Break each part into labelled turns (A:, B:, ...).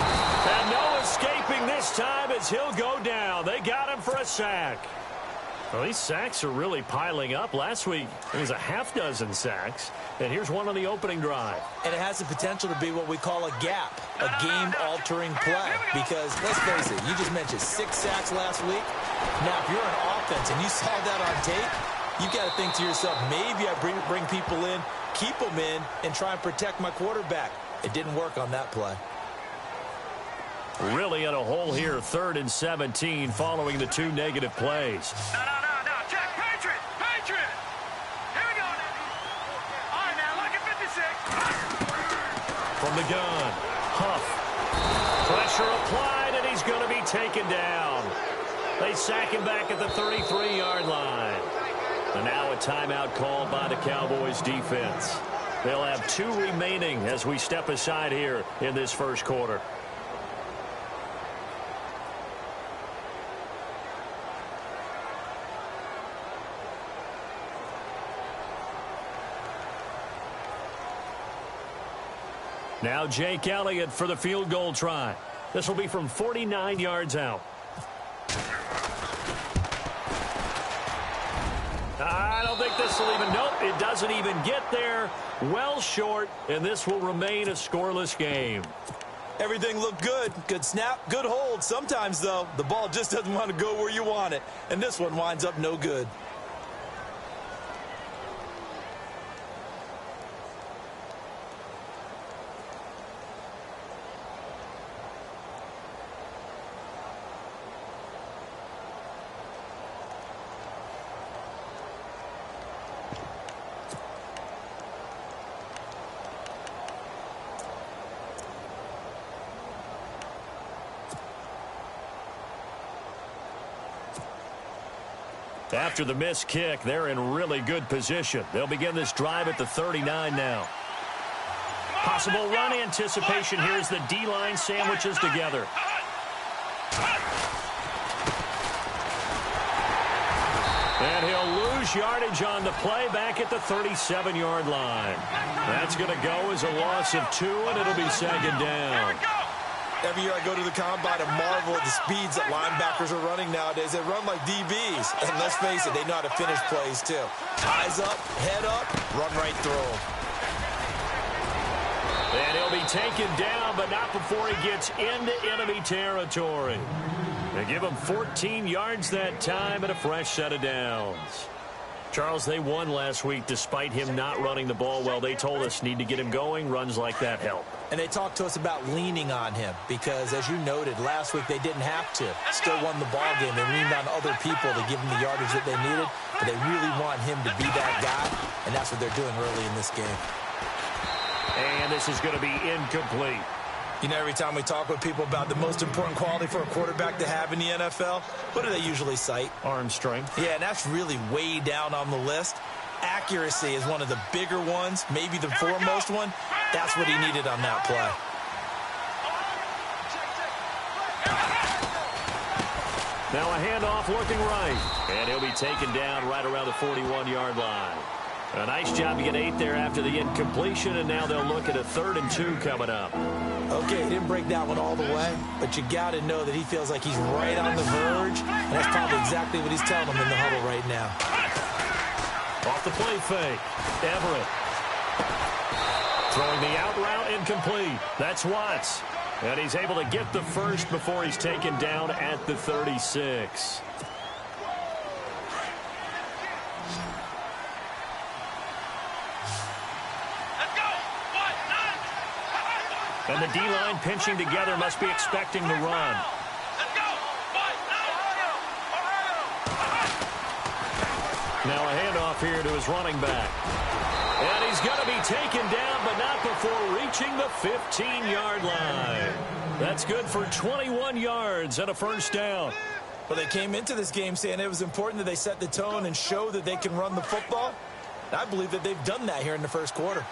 A: And no escaping this time as he'll go down. They got him for a sack. Well, these sacks are really piling up. Last week, it was a half dozen sacks. And here's one on the opening drive.
B: And it has the potential to be what we call a gap, a game-altering play. Because, let's face it, you just mentioned 6 sacks last week. Now, if you're an offense and you saw that on tape, you've got to think to yourself, maybe I bring people in, keep them in, and try and protect my quarterback. It didn't work on that play.
A: Really in a hole here, 3rd and 17 following the 2 negative plays.
C: No. Check. Patriot. Here we go. All right, now, look at 56.
A: From the gun, Huff. Pressure applied, and he's going to be taken down. They sack him back at the 33-yard line. And now a timeout called by the Cowboys defense. They'll have 2 remaining as we step aside here in this first quarter. Now Jake Elliott for the field goal try. This will be from 49 yards out. I don't think this will even, nope, it doesn't even get there. Well short, and this will remain a scoreless game.
B: Everything looked good. Good snap, good hold. Sometimes, though, the ball just doesn't want to go where you want it. And this one winds up no good.
A: After the missed kick, they're in really good position. They'll begin this drive at the 39 now. Possible run anticipation here as the D-line sandwiches together. And he'll lose yardage on the play back at the 37-yard line. That's going to go as a loss of 2, and it'll be 2nd down.
B: Every year I go to the combine and marvel at the speeds that linebackers are running nowadays. They run like DBs. And let's face it, they know how to finish plays too. Eyes up, head up, run right through them.
A: And he'll be taken down, but not before he gets into enemy territory. They give him 14 yards that time and a fresh set of downs. Charles, they won last week despite him not running the ball well. They told us need to get him going. Runs like that help.
B: And they talked to us about leaning on him because, as you noted, last week they didn't have to. Still won the ball game. They leaned on other people to give them the yardage that they needed, but they really want him to be that guy, and that's what they're doing early in this game.
A: And this is going to be incomplete.
B: You know, every time we talk with people about the most important quality for a quarterback to have in the NFL, what do they usually cite?
A: Arm strength.
B: Yeah, and that's really way down on the list. Accuracy is one of the bigger ones, maybe the foremost one. That's what he needed on that play.
A: Now a handoff looking right. And he'll be taken down right around the 41-yard line. A nice job to get 8 there after the incompletion, and now they'll look at a 3rd and 2 coming up.
B: Okay, he didn't break that one all the way, but you got to know that he feels like he's right on the verge, and that's probably exactly what he's telling them in the huddle right now.
A: Off the play fake, Everett. Throwing the out route incomplete. That's Watts. And he's able to get the first before he's taken down at the 36. And the D-line pinching together must be expecting the run. Now a handoff here to his running back. And he's going to be taken down, but not before reaching the 15-yard line. That's good for 21 yards and a first down.
B: Well, they came into this game saying it was important that they set the tone and show that they can run the football. I believe that they've done that here in the first quarter.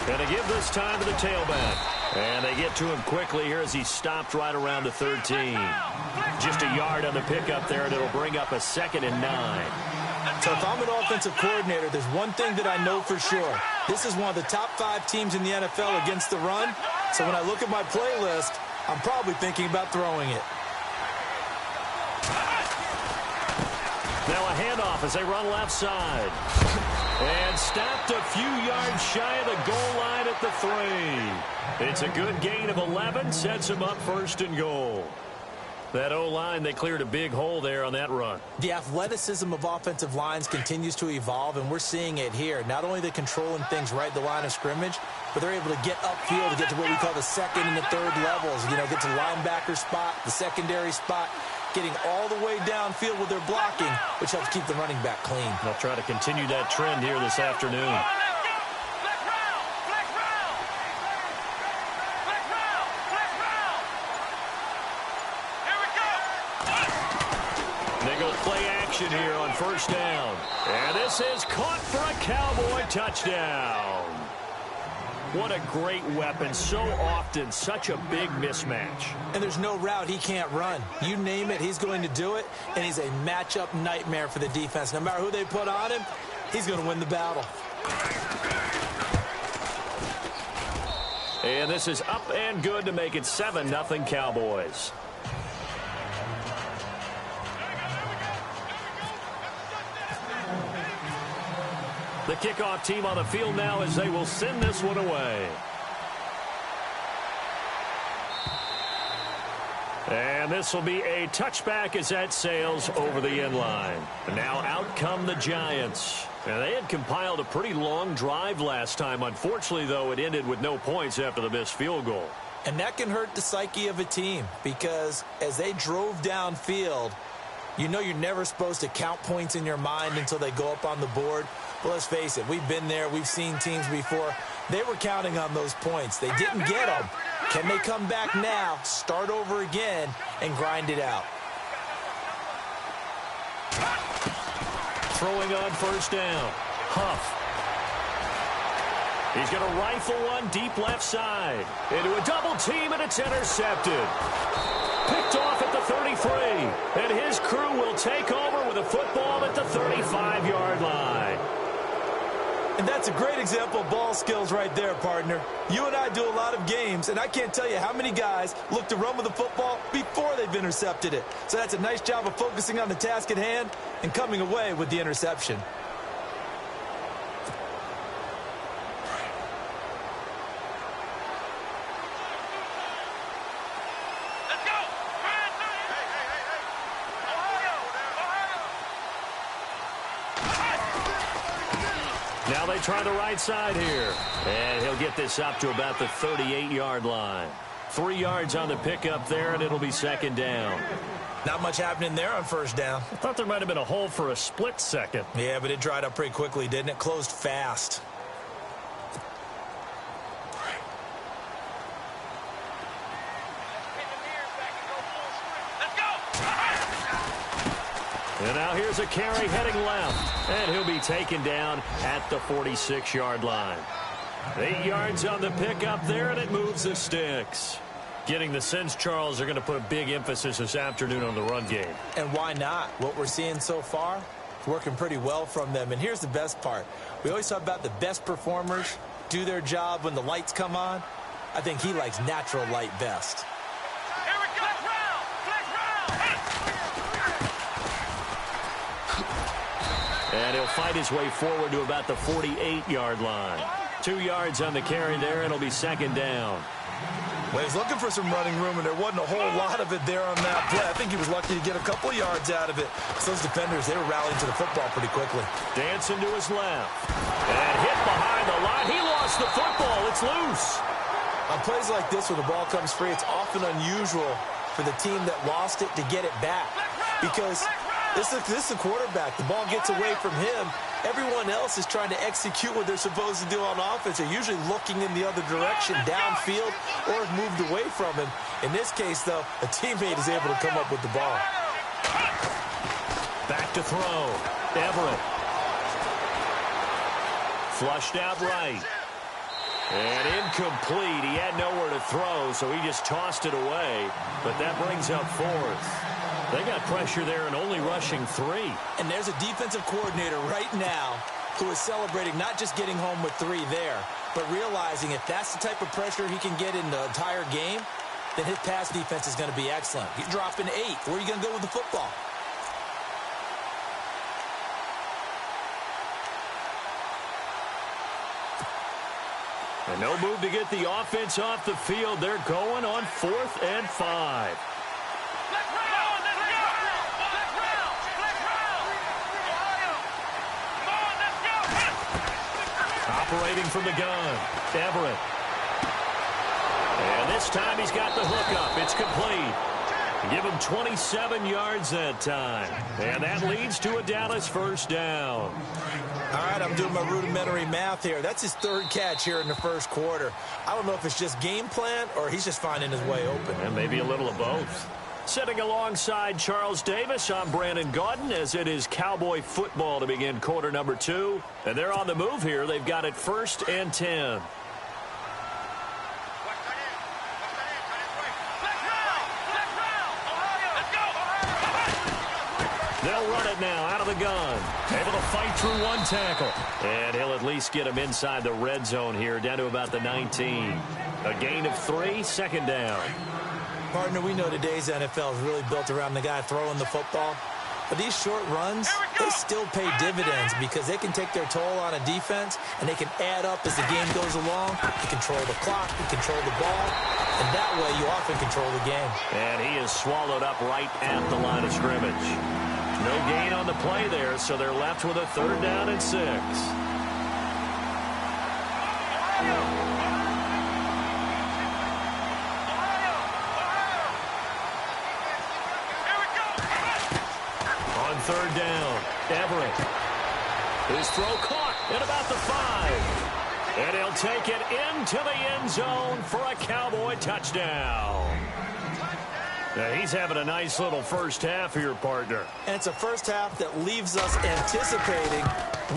A: And they give this time to the tailback. And they get to him quickly here as he stopped right around the 13. Just a yard on the pickup there, and it'll bring up a 2nd and 9.
B: So if I'm an offensive coordinator, there's one thing that I know for sure. This is one of the top 5 teams in the NFL against the run. So when I look at my playlist, I'm probably thinking about throwing it.
A: Now a handoff as they run left side. And stopped a few yards shy of the goal line at the 3. It's a good gain of 11, sets him up 1st and goal. That O-line, they cleared a big hole there on that run.
B: The athleticism of offensive lines continues to evolve, and we're seeing it here. Not only they're controlling things right at the line of scrimmage, but they're able to get upfield to get to what we call the 2nd and the 3rd levels. You know, get to linebacker spot, the secondary spot, getting all the way downfield with their blocking, which helps keep the running back clean.
A: They'll try to continue that trend here this afternoon. Here on 1st down. And this is caught for a Cowboy touchdown. What a great weapon. So often, such a big mismatch.
B: And there's no route he can't run. You name it, he's going to do it. And he's a matchup nightmare for the defense. No matter who they put on him, he's going to win the battle.
A: And this is up and good to make it 7-0 Cowboys. The kickoff team on the field now as they will send this one away. And this will be a touchback as that sails over the end line. And now out come the Giants. And they had compiled a pretty long drive last time. Unfortunately, though, it ended with no points after the missed field goal.
B: And that can hurt the psyche of a team because as they drove downfield, you know you're never supposed to count points in your mind until they go up on the board. Well, let's face it, we've been there. We've seen teams before. They were counting on those points. They didn't get them. Can they come back now, start over again, and grind it out?
A: Throwing on 1st down. Huff. He's going to rifle one deep left side. Into a double team, and it's intercepted. Picked off at the 33. And his crew will take over with a football at the 35-yard line.
B: And that's a great example of ball skills right there, partner. You and I do a lot of games, and I can't tell you how many guys look to run with the football before they've intercepted it. So that's a nice job of focusing on the task at hand and coming away with the interception.
A: Now they try the right side here. And he'll get this up to about the 38-yard line. 3 yards on the pickup there, and it'll be 2nd down.
B: Not much happening there on 1st down.
A: I thought there might have been a hole for a split second.
B: Yeah, but it dried up pretty quickly, didn't it? Closed fast.
A: And now here's a carry heading left. And he'll be taken down at the 46-yard line. 8 yards on the pickup there, and it moves the sticks. Getting the sense, Charles, are going to put a big emphasis this afternoon on the run game.
B: And why not? What we're seeing so far, working pretty well from them. And here's the best part. We always talk about the best performers do their job when the lights come on. I think he likes natural light best.
A: And he'll fight his way forward to about the 48-yard line. 2 yards on the carry there, and it'll be 2nd down.
B: Well, he's looking for some running room, and there wasn't a whole lot of it there on that play. I think he was lucky to get a couple yards out of it. So those defenders, they were rallying to the football pretty quickly.
A: Dancing to his left. And hit behind the line. He lost the football. It's loose.
B: On plays like this, when the ball comes free, it's often unusual for the team that lost it to get it back. Because this is the quarterback. The ball gets away from him. Everyone else is trying to execute what they're supposed to do on offense. They're usually looking in the other direction, downfield, or have moved away from him. In this case, though, a teammate is able to come up with the ball.
A: Back to throw. Everett. Flushed out right. And incomplete. He had nowhere to throw, so he just tossed it away. But that brings up fourth. They got pressure there and only rushing 3.
B: And there's a defensive coordinator right now who is celebrating not just getting home with 3 there, but realizing if that's the type of pressure he can get in the entire game, then his pass defense is going to be excellent. You're dropping 8. Where are you going to go with the football?
A: And no move to get the offense off the field. They're going on 4th and 5. Operating from the gun, Everett. And this time he's got the hook up. It's complete. Give him 27 yards that time. And that leads to a Dallas first down.
B: All right, I'm doing my rudimentary math here. That's his 3rd catch here in the first quarter. I don't know if it's just game plan or he's just finding his way open.
A: And maybe a little of both. Sitting alongside Charles Davis, I'm Brandon Gaudin as it is Cowboy football to begin quarter number 2. And they're on the move here. They've got it 1st and 10. They'll run it now out of the gun. Able to fight through 1 tackle. And he'll at least get him inside the red zone here, down to about the 19. A gain of 3, 2nd down.
B: Partner, we know today's NFL is really built around the guy throwing the football. But these short runs, they still pay dividends because they can take their toll on a defense and they can add up as the game goes along. You control the clock, you control the ball, and that way you often control the game.
A: And he is swallowed up right at the line of scrimmage. No gain on the play there, so they're left with a 3rd down and 6. On 3rd down, Everett. His throw caught at about the 5. And he'll take it into the end zone for a Cowboy touchdown. Now he's having a nice little first half here, partner.
B: And it's a first half that leaves us anticipating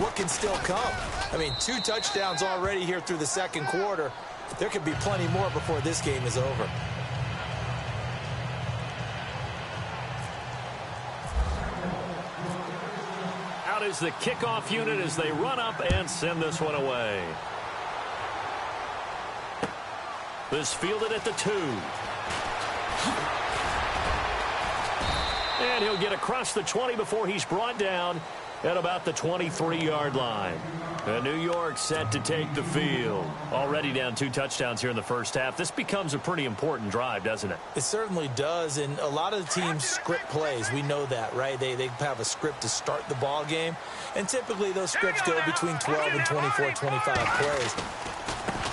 B: what can still come. I mean, 2 touchdowns already here through the second quarter. There could be plenty more before this game is over.
A: Out is the kickoff unit as they run up and send this one away. This fielded at the 2. And he'll get across the 20 before he's brought down at about the 23-yard line. And New York set to take the field. Already down 2 touchdowns here in the first half. This becomes a pretty important drive, doesn't it?
B: It certainly does, and a lot of the teams script plays. We know that, right? They have a script to start the ball game, and typically those scripts go between 12 and 24, 25 plays.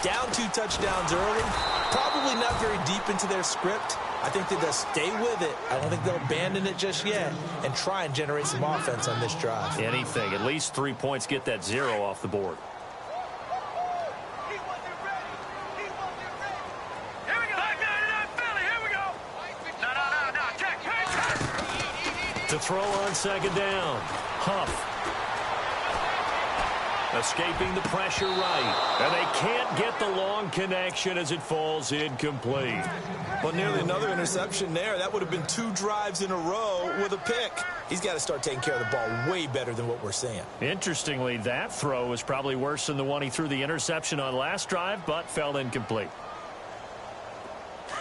B: Down 2 touchdowns early, probably not very deep into their script. I think that they'll stay with it. I don't think they'll abandon it just yet and try and generate some offense on this drive.
A: Anything. At least 3 points. Get that 0 off the board.
C: Here we go. Philly, here we go. No. Check.
A: To throw on 2nd down. Huff. Escaping the pressure right. And they can't get the long connection as it falls incomplete.
B: Well, nearly another interception there. That would have been 2 drives in a row with a pick. He's got to start taking care of the ball way better than what we're seeing.
A: Interestingly, that throw was probably worse than the one he threw the interception on last drive, but fell incomplete.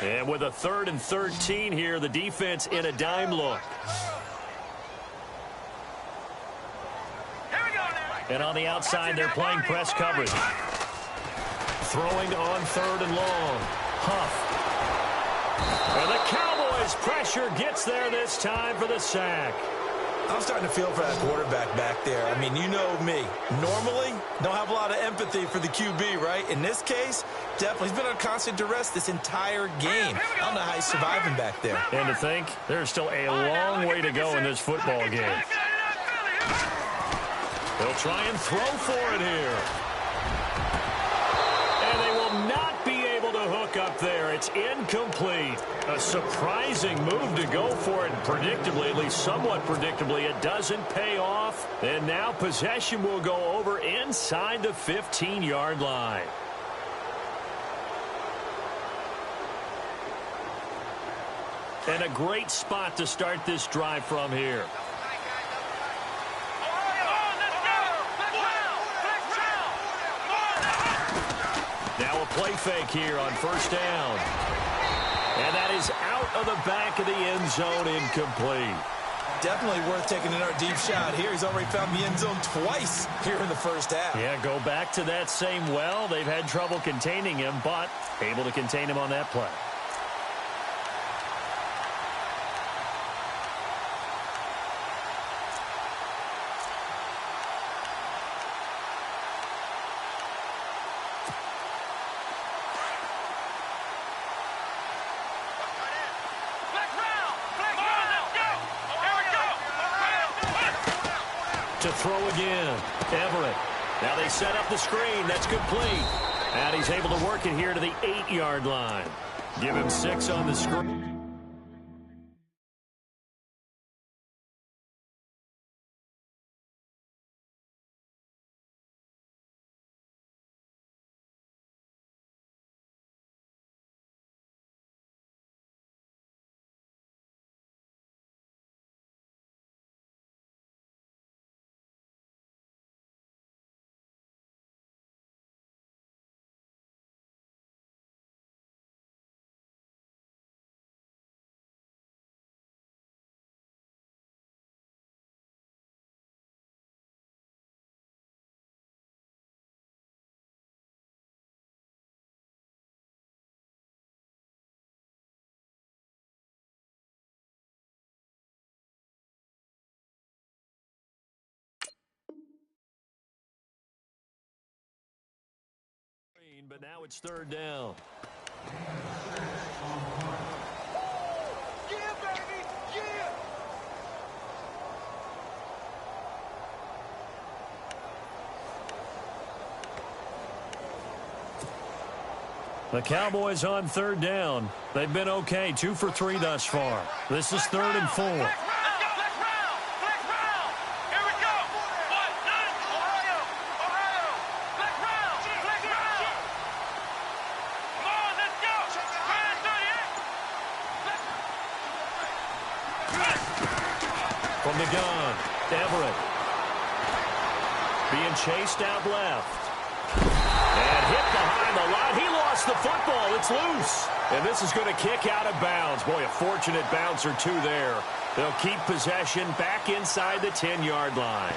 A: And with a 3rd and 13 here, the defense in a dime look. And on the outside, they're playing press coverage. Throwing on 3rd and long. Huff. And the Cowboys' pressure gets there this time for the sack.
B: I'm starting to feel for that quarterback back there. I mean, you know me. Normally, don't have a lot of empathy for the QB, right? In this case, definitely. He's been on constant duress this entire game. I don't know how he's surviving back there.
A: And to think, there's still a long way to go in this football game. They'll try and throw for it here. And they will not be able to hook up there. It's incomplete. A surprising move to go for it. Predictably, at least somewhat predictably, it doesn't pay off. And now possession will go over inside the 15-yard line. And a great spot to start this drive from here. Now a play fake here on first down. And that is out of the back of the end zone, incomplete.
B: Definitely worth taking another deep shot here. He's already found the end zone twice here in the first half.
A: Yeah, go back to that same well. They've had trouble containing him, but able to contain him on that play. To throw again, Everett. Now they set up the screen. That's complete. And he's able to work it here to the 8-yard line. Give him 6 on the screen. But now it's third down.
C: Yeah, baby! Yeah!
A: The Cowboys on third down. They've been okay, 2 for 3 thus far. This is 3rd and 4. From the gun, Everett. Being chased out left. And hit behind the line. He lost the football. It's loose. And this is going to kick out of bounds. Boy, a fortunate bounce or two there. They'll keep possession back inside the 10-yard line.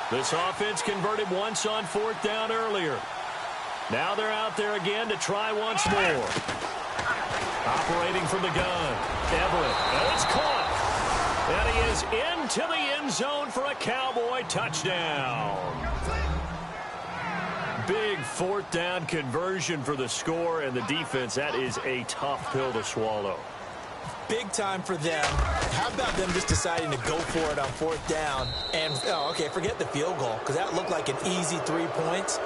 A: This offense converted once on 4th down earlier. Now they're out there again to try once more. Operating from the gun, Everett. And it's caught. And he is into the end zone for a Cowboy touchdown. Big 4th down conversion for the score and the defense. That is a tough pill to swallow.
B: Big time for them. How about them just deciding to go for it on 4th down? And, forget the field goal, because that looked like an easy 3 points.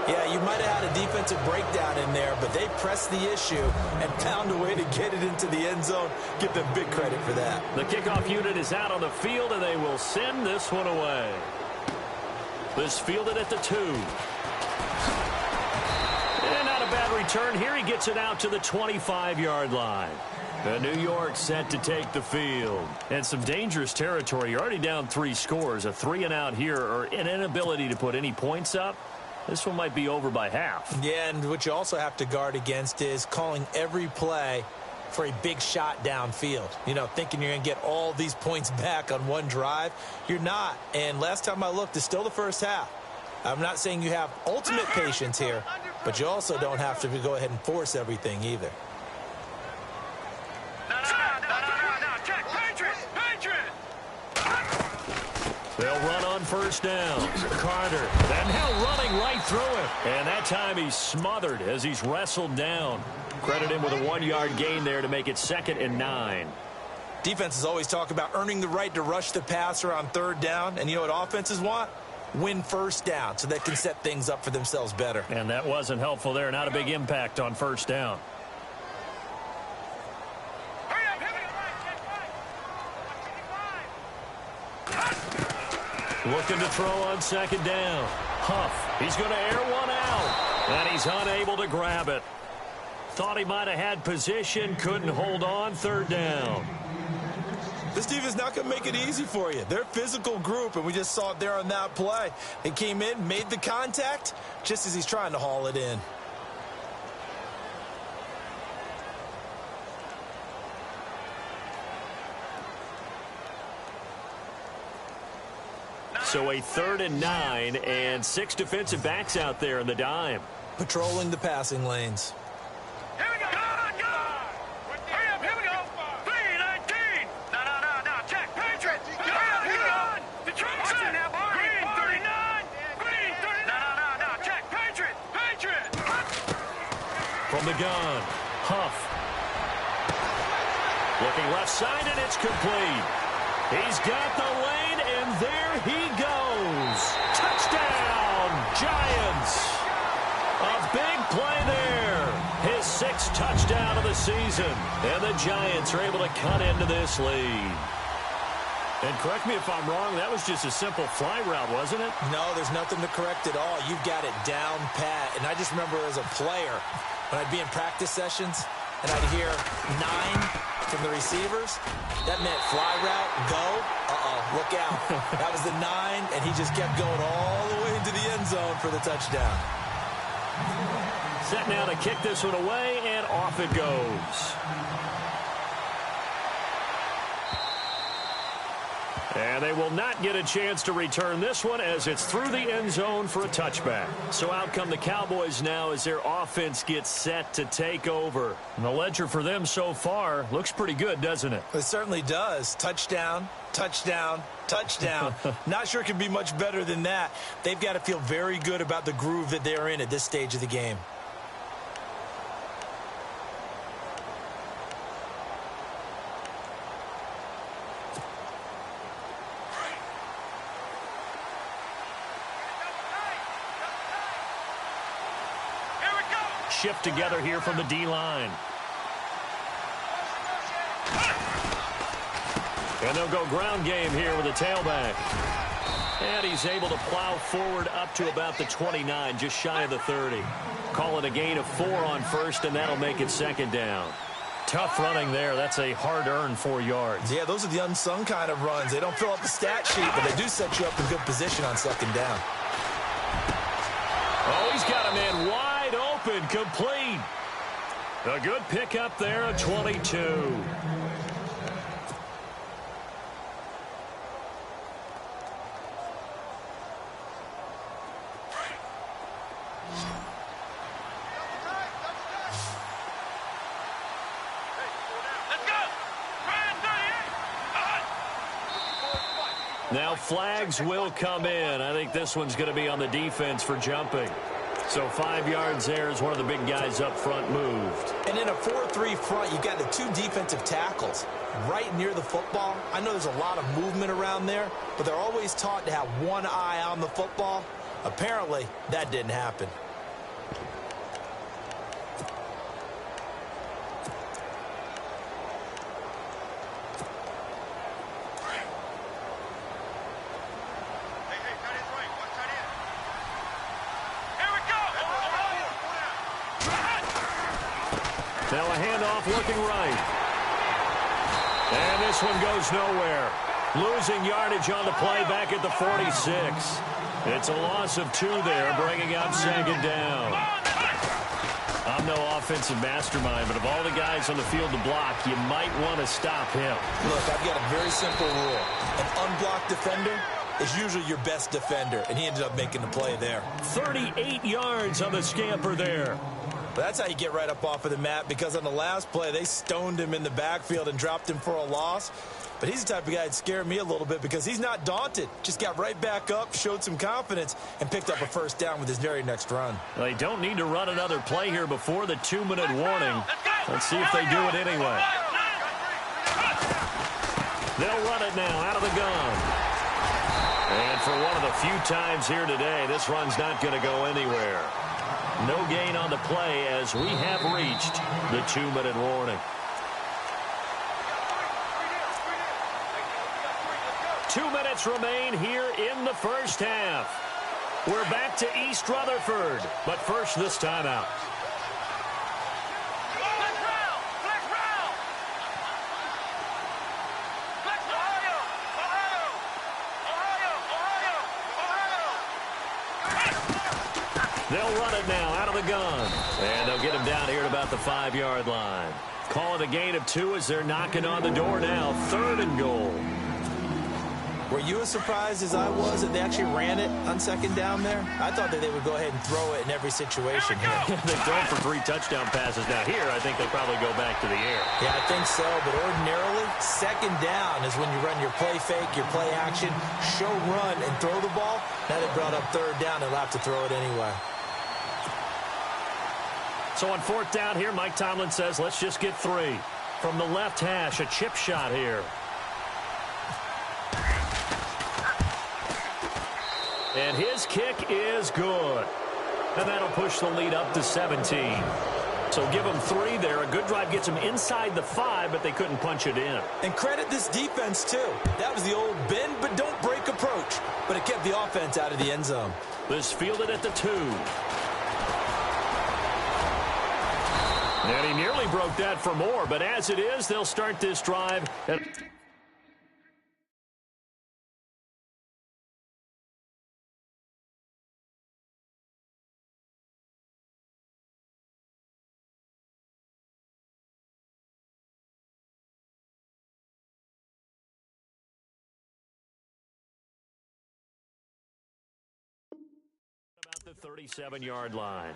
B: Yeah, you might have had a defensive breakdown in there, but they pressed the issue and found a way to get it into the end zone. Give them big credit for that.
A: The kickoff unit is out on the field, and they will send this one away. This fielded at the 2. And not a bad return here. He gets it out to the 25-yard line. New York set to take the field. And some dangerous territory. You're already down 3 scores. A 3-and-out here, or an inability to put any points up. This one might be over by half.
B: Yeah, and what you also have to guard against is calling every play for a big shot downfield. You know, thinking you're going to get all these points back on one drive. You're not. And last time I looked, it's still the first half. I'm not saying you have ultimate patience here, but you also don't have to go ahead and force everything either.
A: They'll run on first down. Carter, and now running right through it. And that time he's smothered as he's wrestled down. Credit him with a 1-yard gain there to make it 2nd and 9.
B: Defenses always talk about earning the right to rush the passer on 3rd down. And you know what offenses want? Win first down so they can set things up for themselves better.
A: And that wasn't helpful there. Not a big impact on first down. Looking to throw on second down. Huff, he's going to air one out. And he's unable to grab it. Thought he might have had position, couldn't hold on, third down.
B: This defense not going to make it easy for you. They're a physical group, and we just saw it there on that play. They came in, made the contact, just as he's trying to haul it in.
A: So a 3rd and 9, and 6 defensive backs out there in the dime.
B: Patrolling the passing lanes.
C: Here we go. Go. Hurry up. Here we go. 319. No. Check. Patriot. Hurry up. Here we go. Detroit. Watch it now, boy. Green 39. Green 39. No. Check. Patriot.
A: From the gun, Huff. Looking left side, and it's complete. He's got the lane, and there he goes. Touchdown, Giants. A big play there. His 6th touchdown of the season. And the Giants are able to cut into this lead. And correct me if I'm wrong, that was just a simple fly route, wasn't it?
B: No, there's nothing to correct at all. You've got it down pat. And I just remember as a player, when I'd be in practice sessions, and I'd hear 9 from the receivers, that meant fly route, go, look out. That was the 9, and he just kept going all the way into the end zone for the touchdown.
A: Set now to kick this one away, and off it goes. And they will not get a chance to return this one as it's through the end zone for a touchback. So out come the Cowboys now as their offense gets set to take over. And the ledger for them so far looks pretty good, doesn't it?
B: It certainly does. Touchdown, touchdown, touchdown. Not sure it can be much better than that. They've got to feel very good about the groove that they're in at this stage of the game.
A: Shift together here from the D-line. And they'll go ground game here with a tailback. And he's able to plow forward up to about the 29, just shy of the 30. Call it a gain of 4 on first, and that'll make it second down. Tough running there. That's a hard-earned 4 yards.
B: Yeah, those are the unsung kind of runs. They don't fill up the stat sheet, but they do set you up in good position on second down.
A: Oh, he's got a man wide open, complete. A good pickup there, a 22. Now flags will come in. I think this one's going to be on the defense for jumping. So 5 yards there as one of the big guys up front moved.
B: And in a 4-3 front, you've got the 2 defensive tackles right near the football. I know there's a lot of movement around there, but they're always taught to have one eye on the football. Apparently, that didn't happen.
A: Now a handoff looking right. And this one goes nowhere. Losing yardage on the play back at the 46. It's a loss of 2 there, bringing up second down. I'm no offensive mastermind, but of all the guys on the field to block, you might want to stop him.
B: Look, I've got a very simple rule. An unblocked defender is usually your best defender, and he ended up making the play there.
A: 38 yards on the scamper there.
B: But that's how you get right up off of the mat, because on the last play, they stoned him in the backfield and dropped him for a loss. But he's the type of guy that scared me a little bit because he's not daunted. Just got right back up, showed some confidence, and picked up a first down with his very next run.
A: They don't need to run another play here before the 2-minute warning. Let's see if they do it anyway. They'll run it now out of the gun. And for one of the few times here today, this run's not going to go anywhere. No gain on the play as we have reached the 2-minute warning. 2 minutes remain here in the first half. We're back to East Rutherford, but first this timeout. They'll run it now out of the gun. And they'll get him down here at about the 5-yard line. Call it a gain of 2 as they're knocking on the door now. 3rd and goal.
B: Were you as surprised as I was that they actually ran it on 2nd down there? I thought that they would go ahead and throw it in every situation here.
A: They've thrown for 3 touchdown passes. Now here, I think they'll probably go back to the air.
B: Yeah, I think so. But ordinarily, 2nd down is when you run your play fake, your play action, show run, and throw the ball. Now they brought up 3rd down. They'll have to throw it anyway.
A: So on 4th down here, Mike Tomlin says, let's just get 3. From the left hash, a chip shot here. And his kick is good. And that'll push the lead up to 17. So give them 3 there. A good drive gets them inside the 5, but they couldn't punch it in.
B: And credit this defense, too. That was the old bend but don't break approach. But it kept the offense out of the end zone.
A: This fielded at the 2. And he nearly broke that for more, but as it is, they'll start this drive at about the 37-yard line.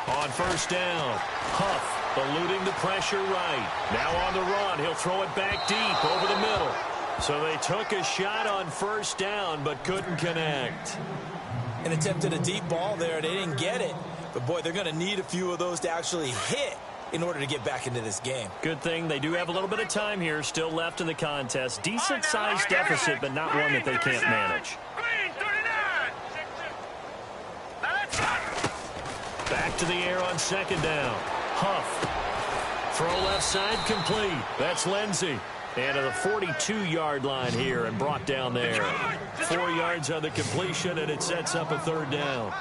A: On 1st down, Huff eluding the pressure right. Now on the run, he'll throw it back deep over the middle. So they took a shot on 1st down, but couldn't connect.
B: And attempted a deep ball there. They didn't get it. But, boy, they're going to need a few of those to actually hit in order to get back into this game.
A: Good thing they do have a little bit of time here still left in the contest. Decent-sized deficit, but not one that they can't manage. Back to the air on 2nd down. Huff. Throw left side complete. That's Lindsey. And to the 42-yard line here and brought down there. 4 yards on the completion, and it sets up a 3rd down.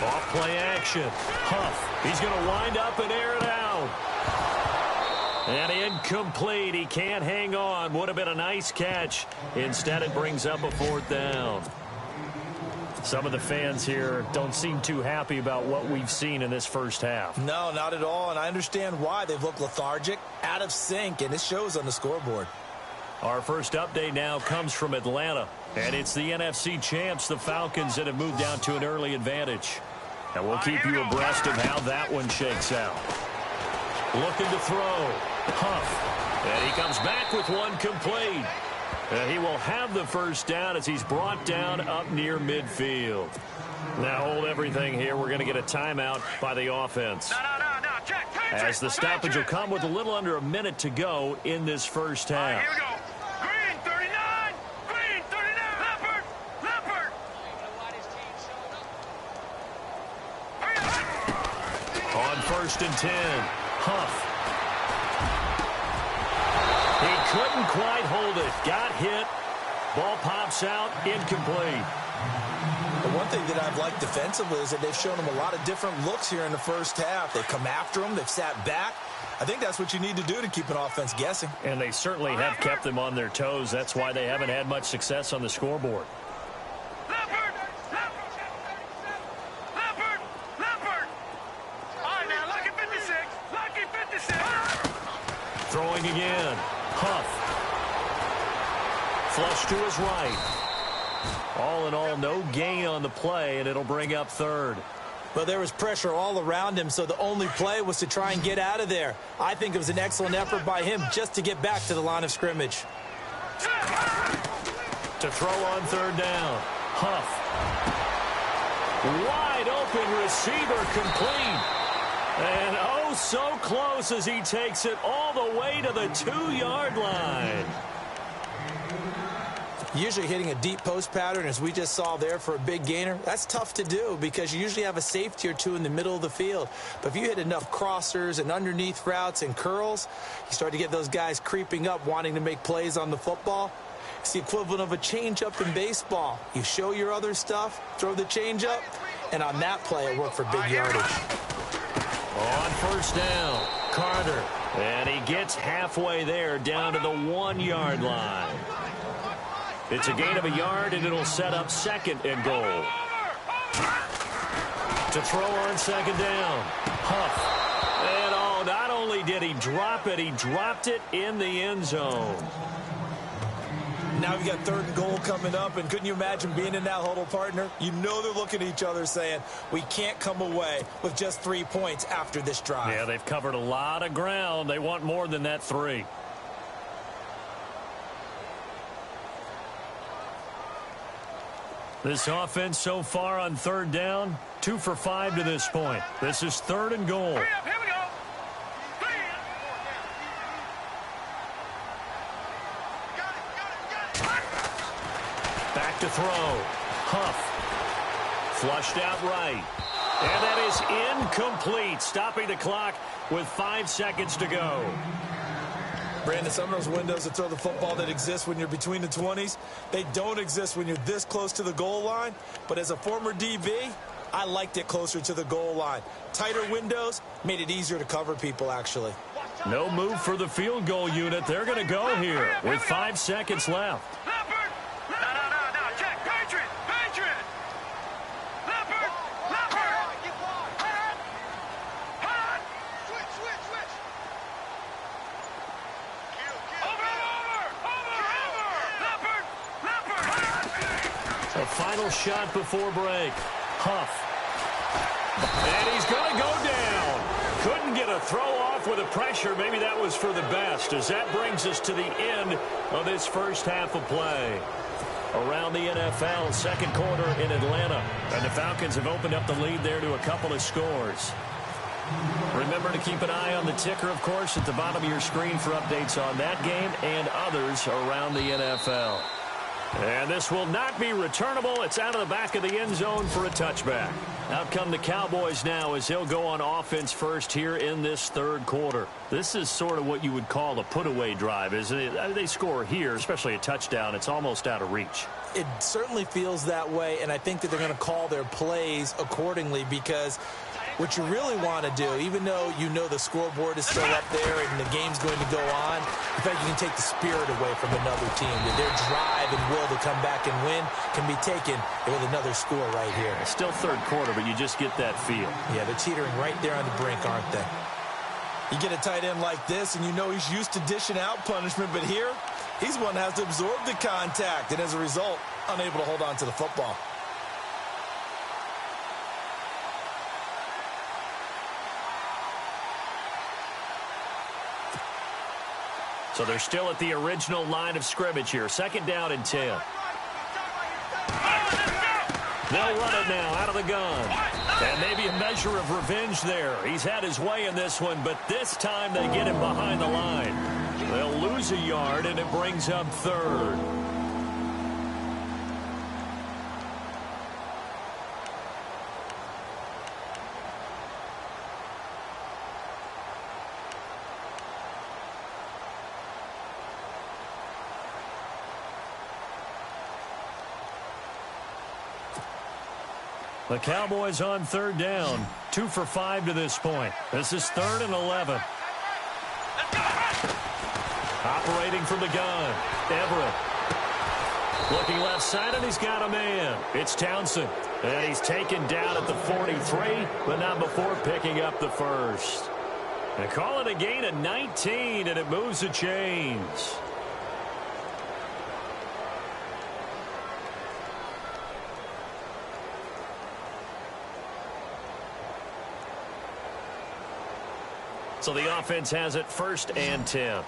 A: Off play action. Huff. He's going to wind up and air it out. And incomplete. He can't hang on. Would have been a nice catch. Instead, it brings up a 4th down. Some of the fans here don't seem too happy about what we've seen in this first half.
B: No, not at all. And I understand why. They've looked lethargic, out of sync, and it shows on the scoreboard.
A: Our first update now comes from Atlanta. And it's the NFC champs, the Falcons, that have moved down to an early advantage. And we'll keep you abreast of how that one shakes out. Looking to throw. Huff. And he comes back with one complete. And he will have the 1st down as he's brought down up near midfield. Now hold everything here. We're going to get a timeout by the offense. As the stoppage will come with a little under a minute to go in this first half.
C: Here we go. Green 39. Green 39. Leopard. Leopard.
A: On 1st and 10. Huff. He couldn't quite hold it. Got hit. Ball pops out. Incomplete.
B: The one thing that I've liked defensively is that they've shown them a lot of different looks here in the first half. They've come after them. They've sat back. I think that's what you need to do to keep an offense guessing.
A: And they certainly have kept them on their toes. That's why they haven't had much success on the scoreboard.
C: Leopard. Leopard. Leopard. All right, now, lucky 56. Lucky 56.
A: Throwing again. Huff. Flush to his right. All in all, no gain on the play, and it'll bring up 3rd.
B: Well, there was pressure all around him, so the only play was to try and get out of there. I think it was an excellent effort by him just to get back to the line of scrimmage.
A: To throw on 3rd down. Huff. Wide open receiver complete. And oh, so close as he takes it all the way to the 2-yard line.
B: Usually hitting a deep post pattern, as we just saw there for a big gainer, that's tough to do because you usually have a safety or two in the middle of the field. But if you hit enough crossers and underneath routes and curls, you start to get those guys creeping up wanting to make plays on the football. It's the equivalent of a changeup in baseball. You show your other stuff, throw the changeup, and on that play it worked for big yardage.
A: On first down, Carter. And he gets halfway there down to the 1-yard line. It's a gain of a yard, and it'll set up 2nd and goal. To throw on 2nd down, Huff. And oh, not only did he drop it, he dropped it in the end zone.
B: Now we got 3rd and goal coming up, and couldn't you imagine being in that huddle, partner? You know they're looking at each other saying, we can't come away with just 3 points after this drive.
A: Yeah, they've covered a lot of ground. They want more than that 3. This offense so far on 3rd down, 2 for 5 to this point. This is 3rd and goal.
C: Here we go.
A: Back to throw. Huff. Flushed out right. And that is incomplete, stopping the clock with 5 seconds to go.
B: Brandon, some of those windows to throw the football that exist when you're between the 20s, they don't exist when you're this close to the goal line. But as a former DB, I liked it closer to the goal line. Tighter windows made it easier to cover people, actually.
A: No move for the field goal unit. They're going to go here with 5 seconds left.
C: Leopard! No, check. Patriot! Leopard! Hot! Switch! Over! Leopard!
A: A final shot before break. Huff. And he's going to go down. Couldn't get a throw off with the pressure. Maybe that was for the best, as that brings us to the end of this first half of play. Around the NFL, 2nd quarter in Atlanta. And the Falcons have opened up the lead there to a couple of scores. Remember to keep an eye on the ticker, of course, at the bottom of your screen for updates on that game and others around the NFL. And this will not be returnable. It's out of the back of the end zone for a touchback. Out come the Cowboys now as he'll go on offense first here in this 3rd quarter. This is sort of what you would call a put-away drive, isn't it? They score here, especially a touchdown. It's almost out of reach.
B: It certainly feels that way, and I think that they're going to call their plays accordingly, because what you really want to do, even though you know the scoreboard is still up there and the game's going to go on, in fact, you can take the spirit away from another team. Their drive and will to come back and win can be taken with another score right here.
A: It's still 3rd quarter, but you just get that feel.
B: Yeah, they're teetering right there on the brink, aren't they? You get a tight end like this, and you know he's used to dishing out punishment, but here, he's one that has to absorb the contact, and as a result, unable to hold on to the football.
A: So they're still at the original line of scrimmage here. 2nd down and 10. They'll run it now out of the gun. And maybe a measure of revenge there. He's had his way in this one, but this time they get him behind the line. They'll lose a yard, and it brings up 3rd. The Cowboys on 3rd down. 2 for 5 to this point. This is 3rd and 11. Operating from the gun. Everett. Looking left side, and he's got a man. It's Townsend. And he's taken down at the 43, but not before picking up the first. They call it a gain of 19, and it moves the chains. So the offense has it 1st and 10.
C: Here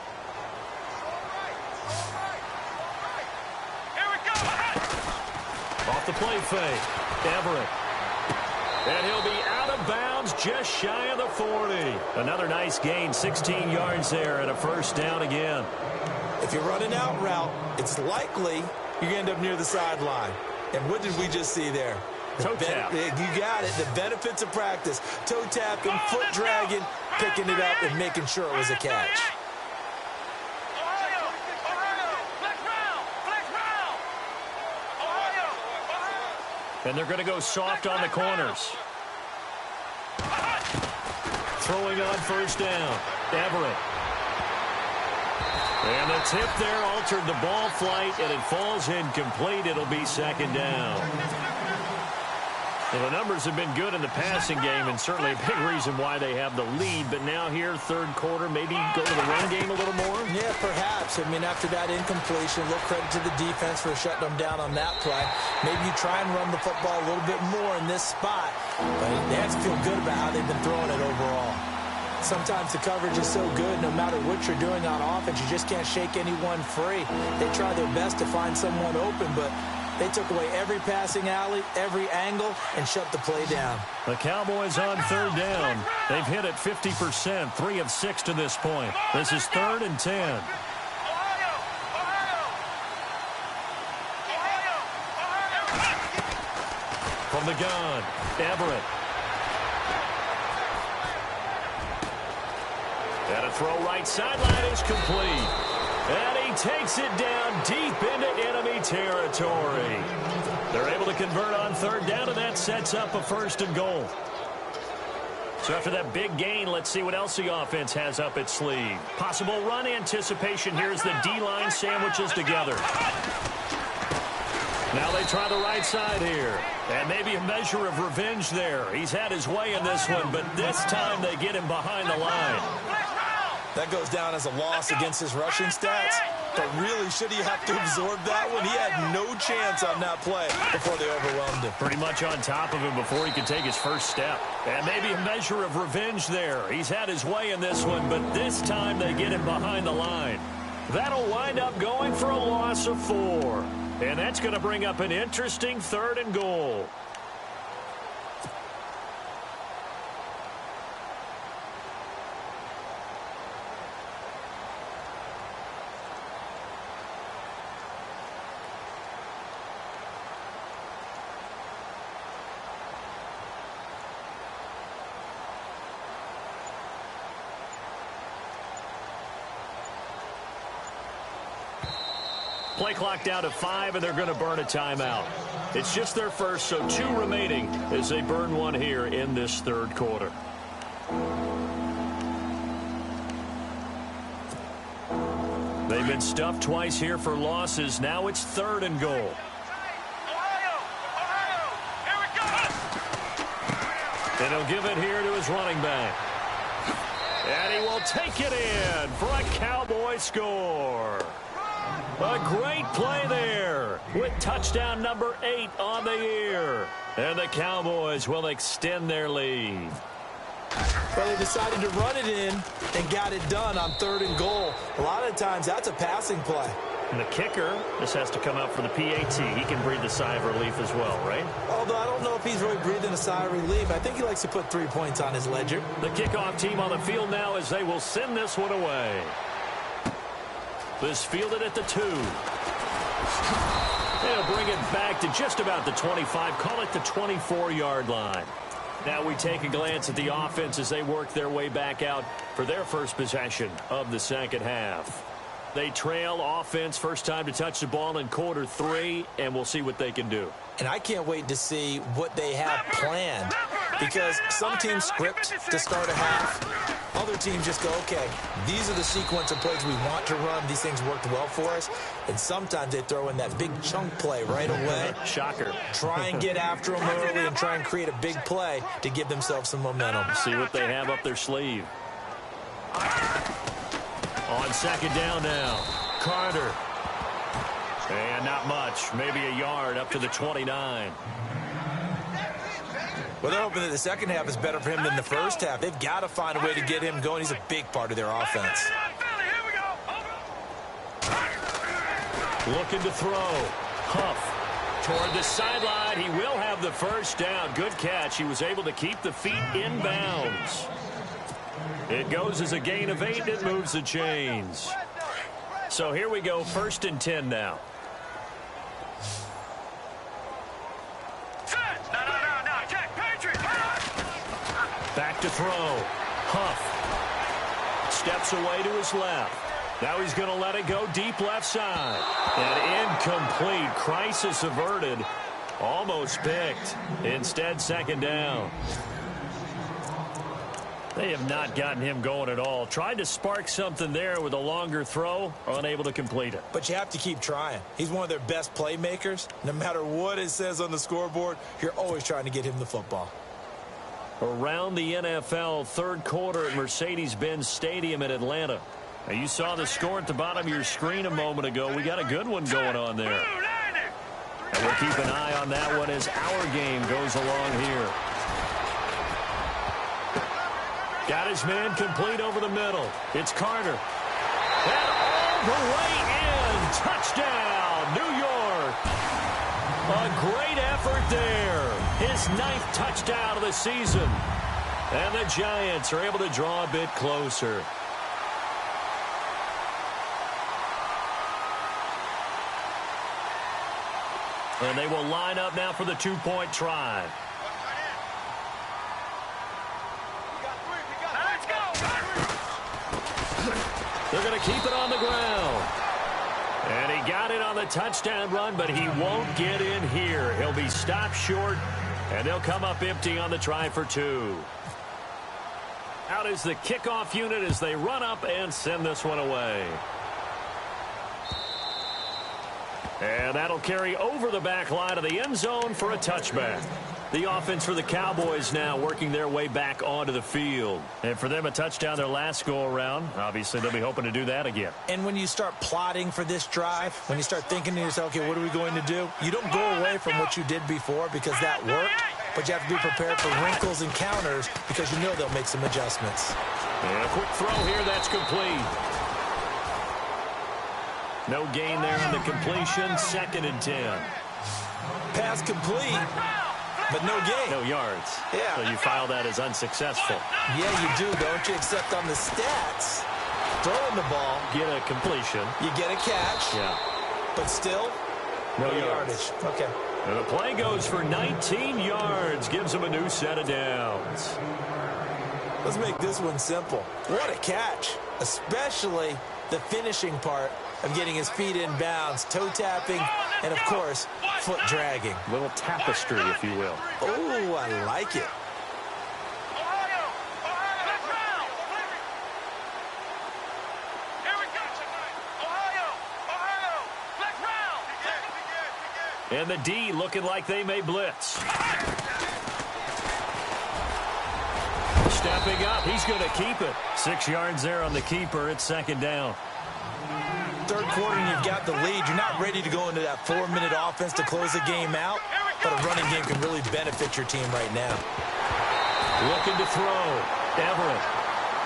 C: we go.
A: Off the play fake. Everett. And he'll be out of bounds just shy of the 40. Another nice gain, 16 yards there and a first down again.
B: If you're running out route, it's likely you're going to end up near the sideline. And what did we just see there?
A: Toe tap.
B: You got it. The benefits of practice. Toe tapping, foot dragging, picking it up, and making sure it was a catch.
A: And they're going to go soft on the corners. Throwing on first down. Everett. And the tip there altered the ball flight, and it falls incomplete. It'll be second down. Well, the numbers have been good in the passing game, and certainly a big reason why they have the lead. But now here, third quarter, maybe go to the run game a little more?
B: Yeah, perhaps. I mean, after that incompletion, a little credit to the defense for shutting them down on that play. Maybe you try and run the football a little bit more in this spot. But they have to feel good about how they've been throwing it overall. Sometimes the coverage is so good, no matter what you're doing on offense, you just can't shake anyone free. They try their best to find someone open, but they took away every passing alley, every angle, and shut the play down.
A: The Cowboys on third down. They've hit it 50%, 3 of 6 to this point. This is 3rd and 10. From the gun, Everett. And a throw right sideline is complete. And he takes it down deep into enemy territory. They're able to convert on third down, and that sets up a 1st and goal. So after that big gain, let's see what else the offense has up its sleeve. Possible run anticipation here as the D-line sandwiches together. Now they try the right side here. And maybe a measure of revenge there. He's had his way in this one, but this time they get him behind the line.
B: That goes down as a loss against his rushing stats. But really, should he have to absorb that one? He had no chance on that play before they overwhelmed him.
A: Pretty much on top of him before he could take his first step. And maybe a measure of revenge there. He's had his way in this one, but this time they get him behind the line. That'll wind up going for a loss of 4. And that's going to bring up an interesting 3rd and goal. Play clock down to 5, and they're going to burn a timeout. It's just their first, so 2 remaining as they burn one here in this 3rd quarter. They've been stuffed twice here for losses. Now it's 3rd and goal. And he'll give it here to his running back. And he will take it in for a Cowboy score. A great play there with touchdown number 8 on the year. And the Cowboys will extend their lead.
B: Well, they decided to run it in and got it done on 3rd and goal. A lot of times that's a passing play.
A: And the kicker, this has to come out for the PAT. He can breathe a sigh of relief as well, right?
B: Although I don't know if he's really breathing a sigh of relief. I think he likes to put 3 points on his ledger.
A: The kickoff team on the field now as they will send this one away. This fielded at the 2. They'll bring it back to just about the 25. Call it the 24-yard line. Now we take a glance at the offense as they work their way back out for their first possession of the second half. They trail offense, first time to touch the ball in quarter 3, and we'll see what they can do.
B: And I can't wait to see what they have planned, because some teams script to start a half. Other teams just go, okay, these are the sequence of plays we want to run. These things worked well for us. And sometimes they throw in that big chunk play right away.
A: Shocker.
B: Try and get after them early and try and create a big play to give themselves some momentum.
A: See what they have up their sleeve. On second down now, Carter. And not much, maybe a yard up to the 29.
B: Well, they're hoping that the second half is better for him than the first half. They've got to find a way to get him going. He's a big part of their offense.
A: Looking to throw. Huff. Toward the sideline, he will have the first down. Good catch. He was able to keep the feet in bounds. It goes as a gain of 8. It moves the chains. So here we go, 1st and 10 now. Back to throw. Huff steps away to his left. Now he's going to let it go deep left side. And incomplete. Crisis averted. Almost picked. Instead, 2nd down. They have not gotten him going at all. Tried to spark something there with a longer throw. Unable to complete it.
B: But you have to keep trying. He's one of their best playmakers. No matter what it says on the scoreboard, you're always trying to get him the football.
A: Around the NFL, 3rd quarter at Mercedes-Benz Stadium in Atlanta. Now, you saw the score at the bottom of your screen a moment ago. We got a good one going on there. And we'll keep an eye on that one as our game goes along here. Got his man complete over the middle. It's Carter. And all the way in. Touchdown, New York. A great effort there. His 9th touchdown of the season. And the Giants are able to draw a bit closer. And they will line up now for the 2-point try. They're going to keep it on the ground. And he got it on the touchdown run, but he won't get in here. He'll be stopped short, and they'll come up empty on the try for 2. Out is the kickoff unit as they run up and send this one away. And that'll carry over the back line of the end zone for a touchback. The offense for the Cowboys now working their way back onto the field. And for them, a touchdown their last go-around. Obviously, they'll be hoping to do that again.
B: And when you start plotting for this drive, when you start thinking to yourself, okay, what are we going to do? You don't go away from what you did before because that worked, but you have to be prepared for wrinkles and counters because you know they'll make some adjustments.
A: And a quick throw here, that's complete. No gain there on the completion, 2nd and 10.
B: Pass complete, but no gain.
A: No yards.
B: Yeah.
A: So you file that as unsuccessful.
B: Yeah, you do, don't you? Except on the stats, throwing the ball.
A: Get a completion.
B: You get a catch.
A: Yeah.
B: But still, no yardage. Okay.
A: And the play goes for 19 yards. Gives him a new set of downs.
B: Let's make this one simple. What a catch, especially the finishing part of getting his feet in bounds, toe tapping, and, of course, foot dragging.
A: Little tapestry, if you will.
B: Oh, I like it.
A: And the D looking like they may blitz. Stepping up, he's going to keep it. 6 yards there on the keeper. It's 2nd down.
B: 3rd quarter and you've got the lead. You're not ready to go into that 4-minute offense to close the game out, but a running game can really benefit your team right now.
A: Looking to throw. Everett.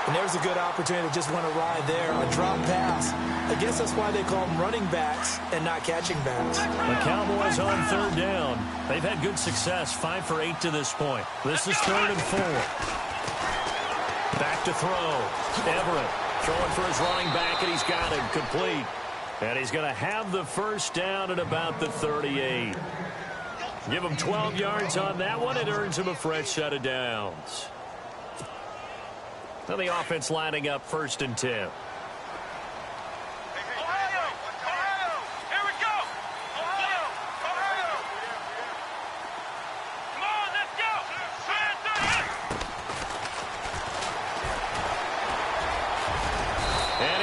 B: And there's a good opportunity to just want to ride there. A drop pass. I guess that's why they call them running backs and not catching backs.
A: The Cowboys on 3rd down. They've had good success, 5 for 8 to this point. This is 3rd and 4. Back to throw. Everett throwing for his running back, and he's got him complete. And he's going to have the first down at about the 38. Give him 12 yards on that one. It earns him a fresh set of downs. Now the offense lining up 1st and 10.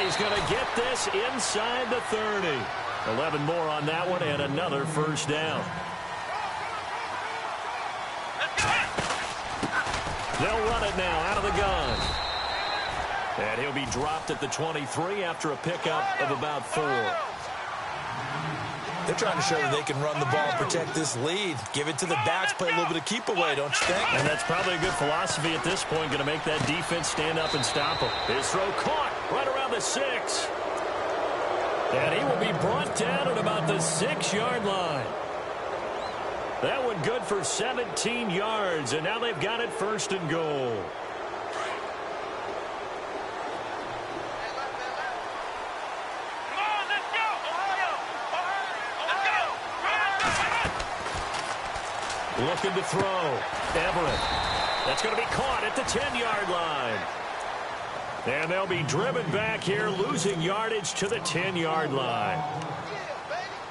A: He's going to get this inside the 30. 11 more on that one and another first down. They'll run it now out of the gun. And he'll be dropped at the 23 after a pickup of about 4.
B: They're trying to show that they can run the ball and protect this lead. Give it to the backs, play a little bit of keep away, don't you think?
A: And that's probably a good philosophy at this point, going to make that defense stand up and stop him. His throw caught right around the 6. And he will be brought down at about the 6-yard line. That one good for 17 yards, and now they've got it 1st and goal. Looking to throw. Everett. That's going to be caught at the 10-yard line. And they'll be driven back here, losing yardage to the 10-yard line.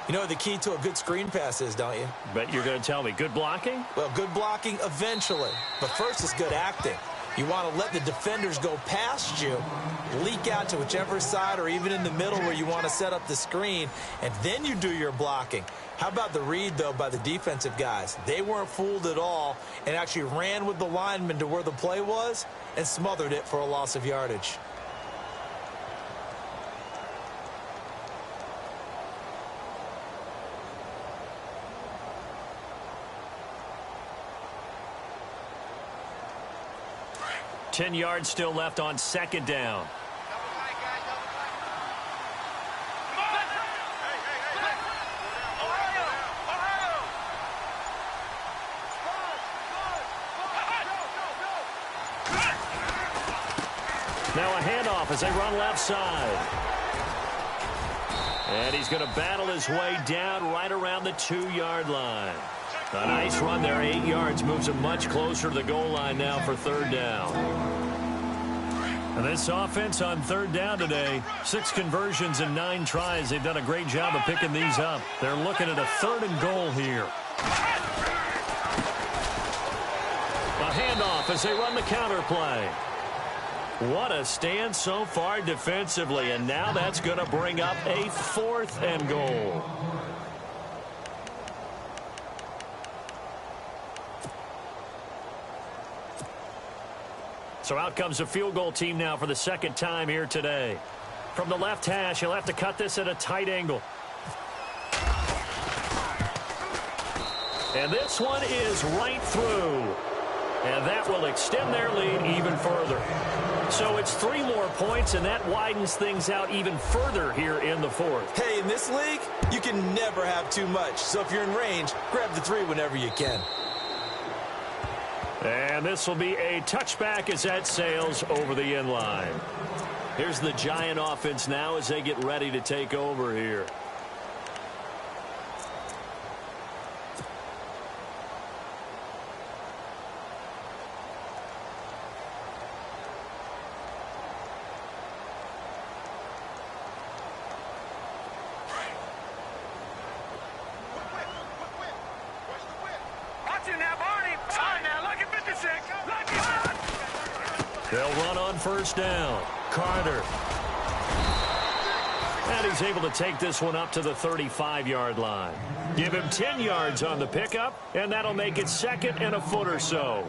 B: You know what the key to a good screen pass is, don't you?
A: Bet you're going to tell me. Good blocking?
B: Well, good blocking eventually. But first is good acting. You want to let the defenders go past you, leak out to whichever side or even in the middle where you want to set up the screen, and then you do your blocking. How about the read, though, by the defensive guys? They weren't fooled at all and actually ran with the lineman to where the play was and smothered it for a loss of yardage.
A: Ten yards still left on 2nd down. Now a handoff as they run left side. And he's going to battle his way down right around the 2-yard line. A nice run there, 8 yards, moves him much closer to the goal line now for 3rd down. And this offense on 3rd down today, 6 conversions and 9 tries. They've done a great job of picking these up. They're looking at a 3rd and goal here. A handoff as they run the counter play. What a stand so far defensively, and now that's going to bring up a 4th and goal. So out comes the field goal team now for the 2nd time here today. From the left hash, he'll have to cut this at a tight angle. And this one is right through. And that will extend their lead even further. So it's 3 more points, and that widens things out even further here in the 4th.
B: Hey, in this league, you can never have too much. So if you're in range, grab the 3 whenever you can.
A: And this will be a touchback as that sails over the end line. Here's the Giant offense now as they get ready to take over here. They'll run on 1st down. Carter. And he's able to take this one up to the 35-yard line. Give him 10 yards on the pickup, and that'll make it 2nd and a foot or so.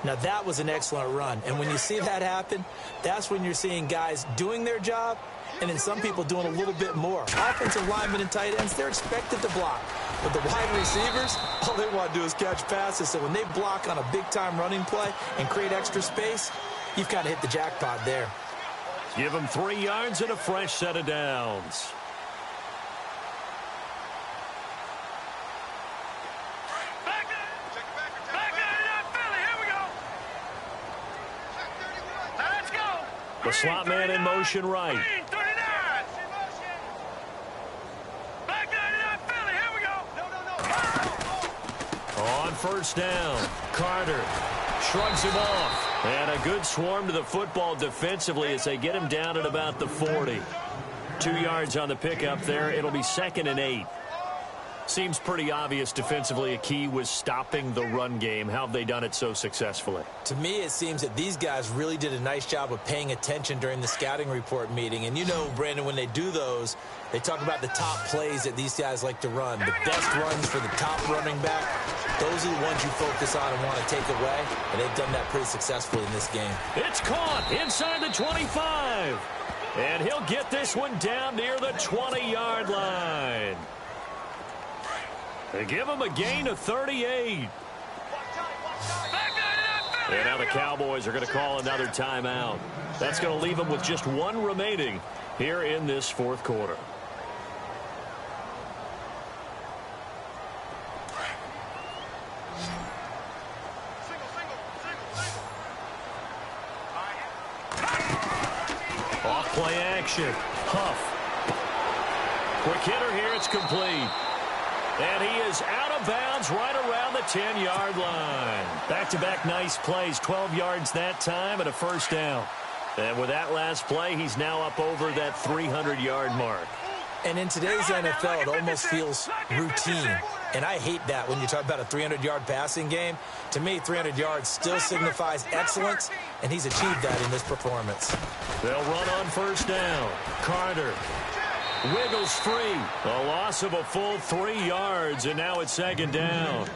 B: Now, that was an excellent run. And when you see that happen, that's when you're seeing guys doing their job and then some people doing a little bit more. Offensive linemen and tight ends, they're expected to block. But the wide receivers, all they want to do is catch passes. So when they block on a big-time running play and create extra space, you've kind of hit the jackpot there.
A: Give them 3 yards and a fresh set of downs. The slot man in motion right. On 1st down, Carter shrugs him off. And a good swarm to the football defensively as they get him down at about the 40. 2 yards on the pickup there. It'll be 2nd and 8. Seems pretty obvious defensively a key was stopping the run game. How have they done it so successfully?
B: To me, it seems that these guys really did a nice job of paying attention during the scouting report meeting. And you know, Brandon, when they do those, they talk about the top plays that these guys like to run. The best runs for the top running back, those are the ones you focus on and want to take away. And they've done that pretty successfully in this game.
A: It's caught inside the 25. And he'll get this one down near the 20-yard line. They give him a gain of 38. And now the Cowboys are going to call another timeout. That's going to leave them with just 1 remaining here in this 4th quarter. action. Huff. Quick hitter here. It's complete. And he is out of bounds right around the 10-yard line. Back-to-back nice plays. 12 yards that time and a first down. And with that last play, he's now up over that 300-yard mark.
B: And in today's NFL, it almost feels routine. And I hate that when you talk about a 300-yard passing game. To me, 300 yards still signifies excellence, and he's achieved that in this performance.
A: They'll run on first down. Carter wiggles free. A loss of a full 3 yards, and now it's second down.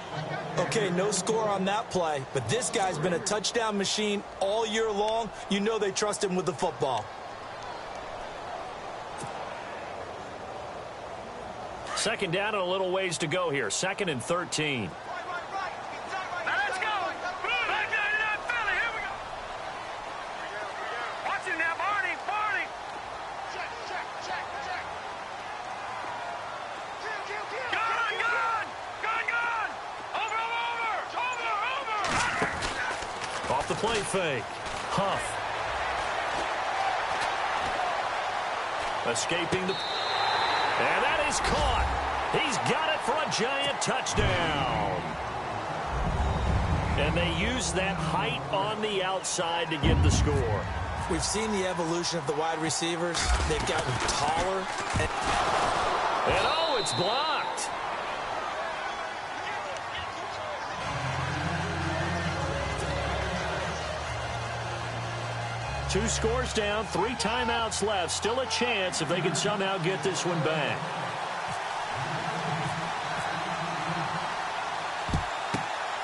B: Okay, no score on that play, but this guy's been a touchdown machine all year long. You know they trust him with the football.
A: Second down and a little ways to go here. 2nd and 13.
C: Now let's go. Back 99 Philly. Here we go. Watch it now, Barney. Barney. Check. Gun. Over.
A: Off the play fake. Huff. Escaping the... And that is caught. He's got it for a giant touchdown. And they use that height on the outside to get the score.
B: We've seen the evolution of the wide receivers. They've gotten taller.
A: And oh, it's blocked. Two scores down, 3 timeouts left. Still a chance if they can somehow get this one back.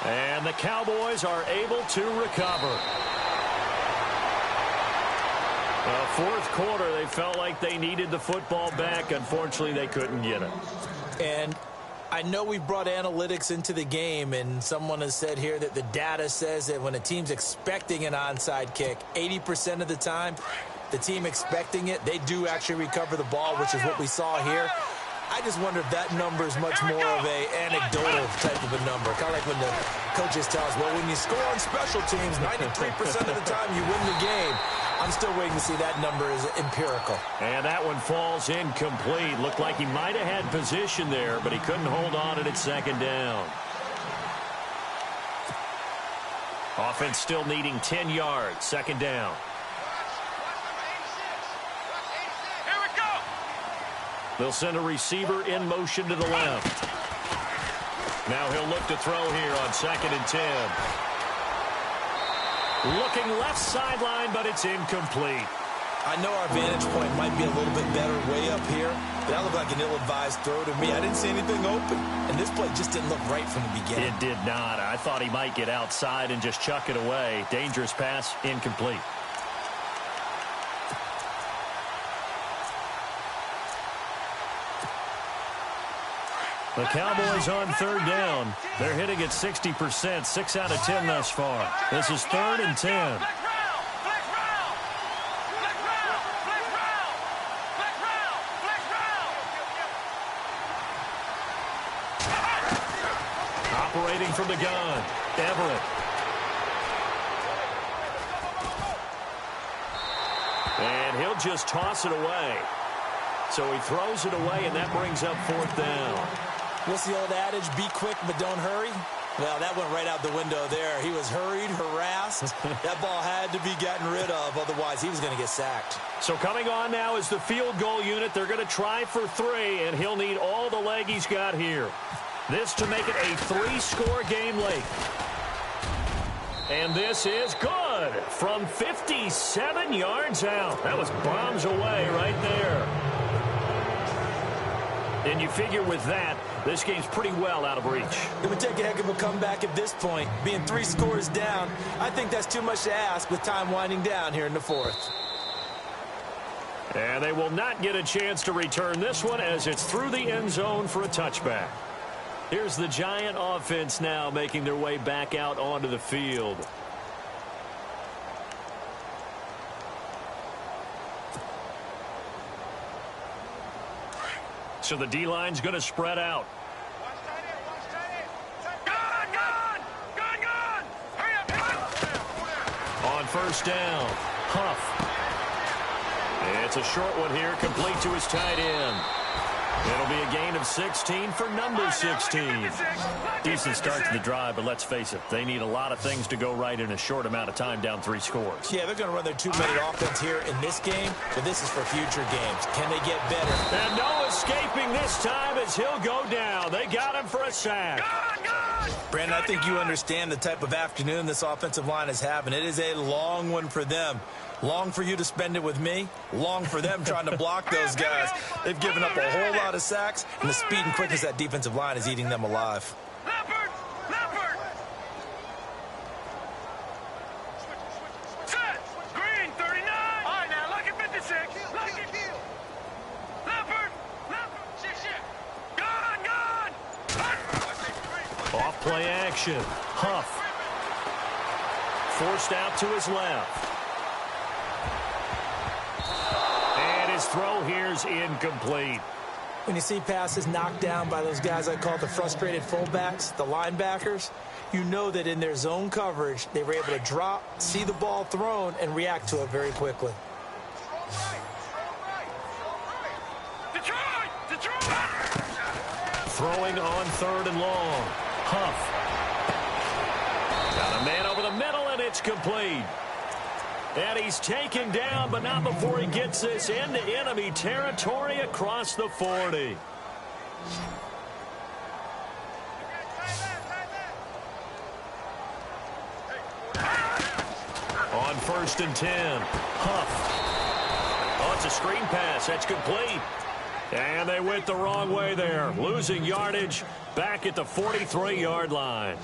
A: And the Cowboys are able to recover. Fourth quarter, they felt like they needed the football back. Unfortunately, they couldn't get it.
B: And I know we brought analytics into the game, and someone has said here that the data says that when a team's expecting an onside kick, 80% of the time, the team expecting it, they do actually recover the ball, which is what we saw here. I just wonder if that number is much more of a anecdotal type of a number. Kind of like when the coaches tell us, well, when you score on special teams, 93% of the time you win the game. I'm still waiting to see that number is empirical.
A: And that one falls incomplete. Looked like he might have had position there, but he couldn't hold on at second down. Offense still needing 10 yards. Second down.
C: Here we go.
A: They'll send a receiver in motion to the left. Now he'll look to throw here on 2nd and 10. Looking left sideline, but it's incomplete.
B: I know our vantage point might be a little bit better way up here, but that looked like an ill-advised throw to me. I didn't see anything open, and this play just didn't look right from the beginning.
A: It did not. I thought he might get outside and just chuck it away. Dangerous pass, incomplete. The Cowboys on third down. They're hitting at 60%, 6 out of 10 thus far. This is 3rd and 10. Operating from the gun, Everett. And he'll just toss it away. So he throws it away, and that brings up 4th down.
B: What's the old adage, be quick but don't hurry? Well, that went right out the window there. He was hurried, harassed. That ball had to be gotten rid of, otherwise he was going to get sacked.
A: So coming on now is the field goal unit. They're going to try for 3, and he'll need all the leg he's got here. This to make it a 3-score game late. And this is good from 57 yards out. That was bombs away right there. And you figure with that, this game's pretty well out of reach.
B: It would take a heck of a comeback at this point. Being 3 scores down, I think that's too much to ask with time winding down here in the 4th.
A: And they will not get a chance to return this one as it's through the end zone for a touchback. Here's the Giant offense now making their way back out onto the field. So the D-line's going to spread out.
C: Gun!
A: On first down, Huff. It's a short one here, complete to his tight end. It'll be a gain of 16 for number 16. Decent start to the drive, but let's face it, they need a lot of things to go right in a short amount of time, down 3 scores.
B: Yeah, they're going to run their 2-minute offense here in this game, but this is for future games. Can they get better?
A: And no escaping this time as he'll go down. They got him for a sack.
B: Brandon, I think you understand the type of afternoon this offensive line is having. It is a long one for them. Long for you to spend it with me. Long for them trying to block those guys. They've given up a whole lot of sacks, and the speed and quickness of that defensive line is eating them alive.
C: Leopard! Leopard! Set! Green, 39! All right, now, look at 56. Look at Leopard! Leopard! Gun!
A: Off play action. Huff. Forced out to his left. And his throw here's incomplete.
B: When you see passes knocked down by those guys I call the frustrated fullbacks, the linebackers, you know that in their zone coverage, they were able to drop, see the ball thrown, and react to it very quickly.
C: Detroit!
A: Throwing on 3rd and long. Huff. Got a man over the middle, and it's complete. And he's taken down, but not before he gets this into enemy territory across the 40. On 1st and 10, Huff. Oh, it's a screen pass. That's complete. And they went the wrong way there, losing yardage back at the 43-yard line.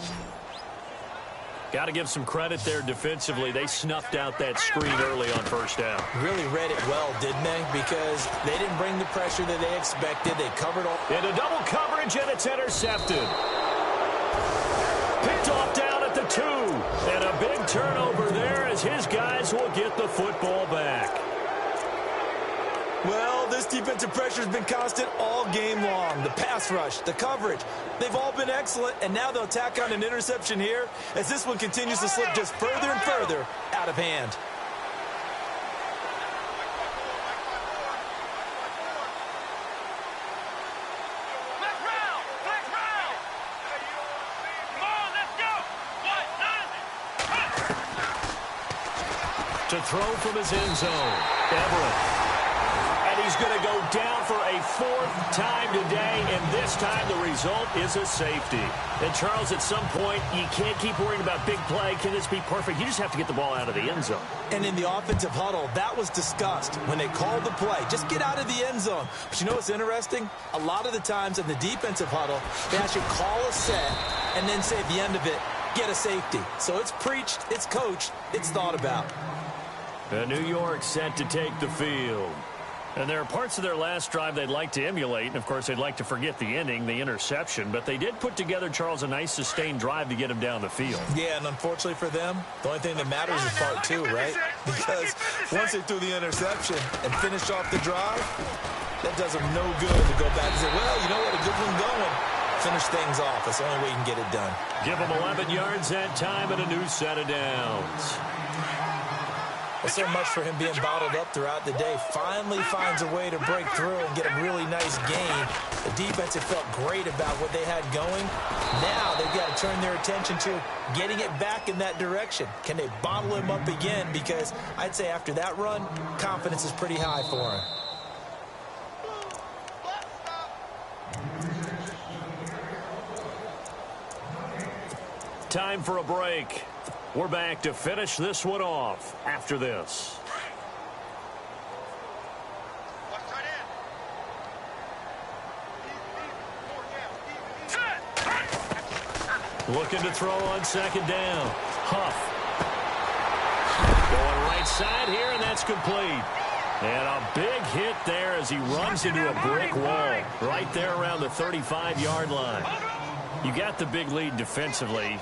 A: Got to give some credit there defensively. They snuffed out that screen early on 1st down.
B: Really read it well, didn't they? Because they didn't bring the pressure that they expected. They covered all.
A: Into double coverage, and it's intercepted. Picked off down at the 2. And a big turnover there as his guys will get the football back.
B: Well, this defensive pressure has been constant all game long. The pass rush, the coverage, they've all been excellent, and now they'll tack on an interception here as this one continues to slip just further and further out of hand.
C: Let's round! Let's round! Come on, let's go!
A: To throw from his end zone, Everett. He's going to go down for a 4th time today, and this time the result is a safety. And, Charles, at some point, you can't keep worrying about big play. Can this be perfect? You just have to get the ball out of the end zone.
B: And in the offensive huddle, that was discussed when they called the play. Just get out of the end zone. But you know what's interesting? A lot of the times in the defensive huddle, they actually call a set and then say at the end of it, get a safety. So it's preached, it's coached, it's thought about.
A: New York set to take the field. And there are parts of their last drive they'd like to emulate. And, of course, they'd like to forget the ending, the interception. But they did put together, Charles, a nice sustained drive to get him down the field.
B: Yeah, and unfortunately for them, the only thing that matters is part 2, right? Because once they threw the interception and finished off the drive, that does them no good to go back and say, well, you know what, a good one going. Finish things off. That's the only way you can get it done.
A: Give them 11 yards that time and a new set of downs.
B: Well, so much for him being bottled up throughout the day. Finally finds a way to break through and get a really nice gain. The defense had felt great about what they had going. Now they've got to turn their attention to getting it back in that direction. Can they bottle him up again? Because I'd say after that run, confidence is pretty high for him.
A: Time for a break. We're back to finish this one off after this. Looking to throw on 2nd down. Huff. Going right side here, and that's complete. And a big hit there as he runs into a brick wall right there around the 35-yard line. You got the big lead defensively.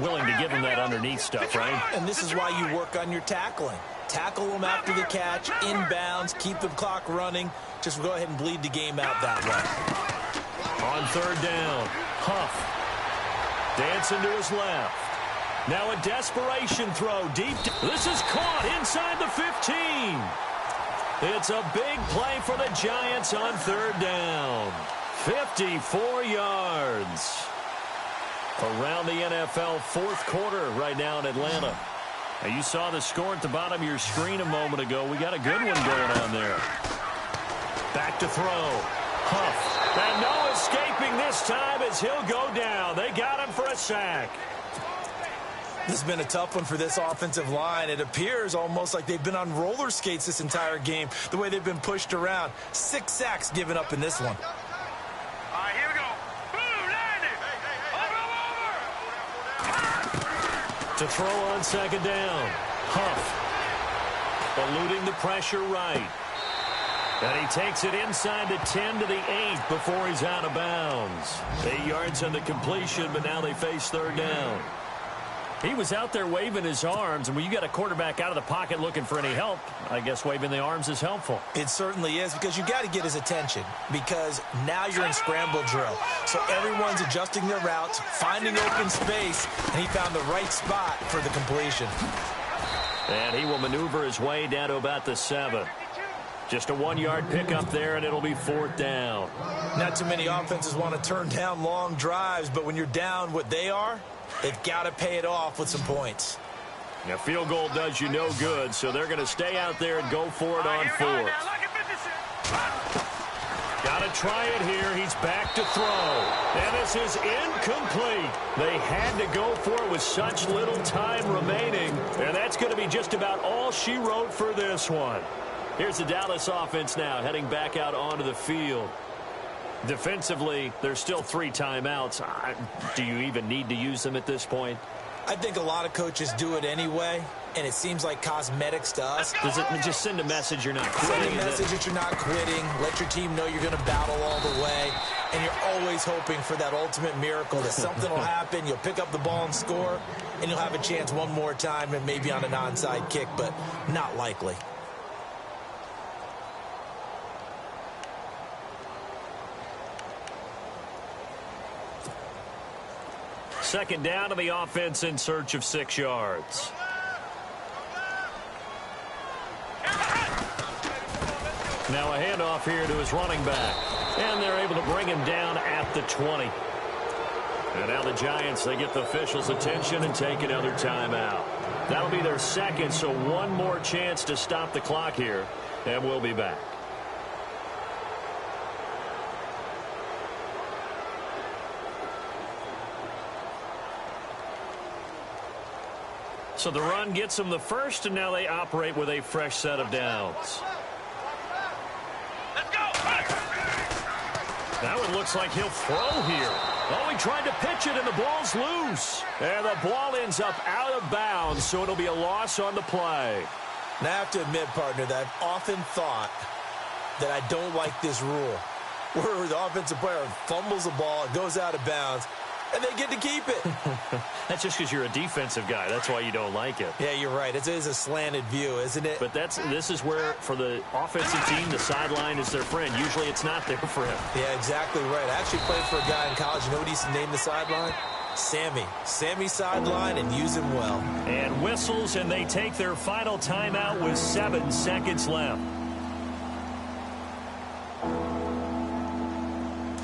A: Willing to give him that underneath stuff, right?
B: And this is why you work on your tackling. Tackle them after the catch, inbounds, keep the clock running. Just go ahead and bleed the game out that way.
A: On 3rd down, Huff. Dancing to his left. Now a desperation throw deep. This is caught inside the 15. It's a big play for the Giants on third down. 54 yards. Around the NFL fourth quarter right now in Atlanta. Now you saw the score at the bottom of your screen a moment ago. We got a good one going on there. Back to throw. Huff. And no escaping this time as he'll go down. They got him for a sack.
B: This has been a tough one for this offensive line. It appears almost like they've been on roller skates this entire game, the way they've been pushed around. 6 sacks given up in this one.
C: All right, here we go. Boom, landed. Over.
A: To throw on second down. Huff. Eluding the pressure right. And he takes it inside the 10 to the 8 before he's out of bounds. 8 yards on the completion, but now they face third down. He was out there waving his arms, and when you got a quarterback out of the pocket looking for any help, I guess waving the arms is helpful.
B: It certainly is, because you got to get his attention, because now you're in scramble drill. So everyone's adjusting their routes, finding open space, and he found the right spot for the completion.
A: And he will maneuver his way down to about the 7. Just a 1-yard pickup there, and it'll be fourth down.
B: Not too many offenses want to turn down long drives, but when you're down what they are, they've got to pay it off with some points.
A: Now, field goal does you no good, so they're going to stay out there and go for it on fourth. Got to try it here. He's back to throw. And this is incomplete. They had to go for it with such little time remaining. And that's going to be just about all she wrote for this one. Here's the Dallas offense now heading back out onto the field. Defensively, there's still 3 timeouts. Do you even need to use them at this point?
B: I think a lot of coaches do it anyway, and it seems like cosmetics to us.
A: Does it just send a message you're not quitting?
B: Send a message that you're not quitting. Let your team know you're going to battle all the way, and you're always hoping for that ultimate miracle, that something will happen, you'll pick up the ball and score, and you'll have a chance one more time and maybe on an onside kick, but not likely.
A: Second down to the offense in search of 6 yards. Now a handoff here to his running back. And they're able to bring him down at the 20. And now the Giants, they get the officials' attention and take another timeout. That'll be their second, so one more chance to stop the clock here. And we'll be back. So the run gets them the first, and now they operate with a fresh set of downs.
C: Let's go.
A: That one looks like he'll throw here. Oh, he tried to pitch it, and the ball's loose. And the ball ends up out of bounds, so it'll be a loss on the play.
B: Now, I have to admit, partner, that I've often thought that I don't like this rule, where the offensive player fumbles the ball, it goes out of bounds, and they get to keep it.
A: That's just because you're a defensive guy. That's why you don't like it.
B: Yeah, you're right. It is a slanted view, isn't it?
A: But this is where, for the offensive team, the sideline is their friend. Usually it's not there for him.
B: Yeah, exactly right. I actually played for a guy in college. You know what he used to name the sideline? Sammy. Sammy sideline, and use him well.
A: And whistles, and they take their final timeout with 7 seconds left.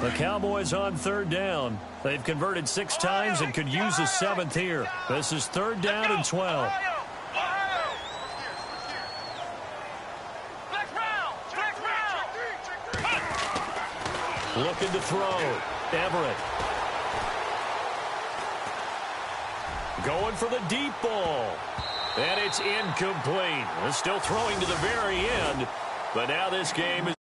A: The Cowboys on third down. They've converted 6 times and could use a 7th here. This is third down and 12. Looking to throw. Everett. Going for the deep ball. And it's incomplete. They're still throwing to the very end. But now this game is